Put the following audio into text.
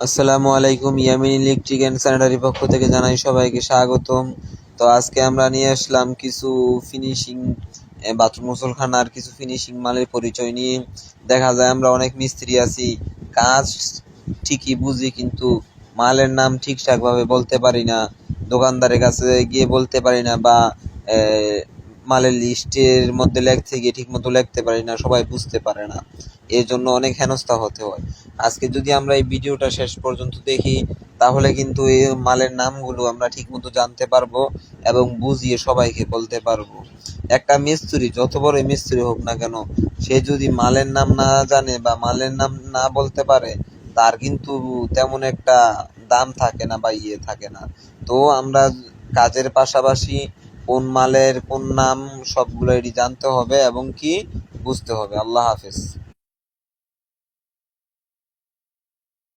আসসালামু আলাইকুম। Yamin electric and sanitary পক্ষ থেকে জানাই সবাইকে স্বাগতম। তো আজকে আমরা নিয়ে আসলাম কিছু ফিনিশিং বাথরুম গোসলখানার কিছু ফিনিশিং মালের পরিচয় নিয়ে। দেখা যায় আমরা অনেক মিস্ত্রি আছি, কাজ ঠিকই বুঝি কিন্তু মালের নাম ঠিকঠাক ভাবে বলতে পারি না, দোকানদারের কাছে গিয়ে বলতে পারি না, বা মালের লিস্টের মধ্যে লিখতে গিয়ে ঠিক মতো লিখতে পারি না, সবাই বুঝতে পারে না, এর জন্য অনেক হেনস্থা হতে হয়। আজকে যদি আমরা এই ভিডিওটা শেষ পর্যন্ত দেখি তাহলে কিন্তু এই মালের নামগুলো আমরা ঠিক মতো জানতে পারবো এবং বুঝিয়ে সবাইকে বলতে পারবো। একটা মিস্ত্রি যত বড় মিস্ত্রি হোক না কেন, সে যদি মালের নাম না জানে বা মালের নাম না বলতে পারে, তার কিন্তু তেমন একটা দাম থাকে না বা থাকে না। তো আমরা কাজের পাশাপাশি কোন মালের কোন নাম সবগুলো জানতে হবে এবং কি বুঝতে হবে। আল্লাহ হাফেজ।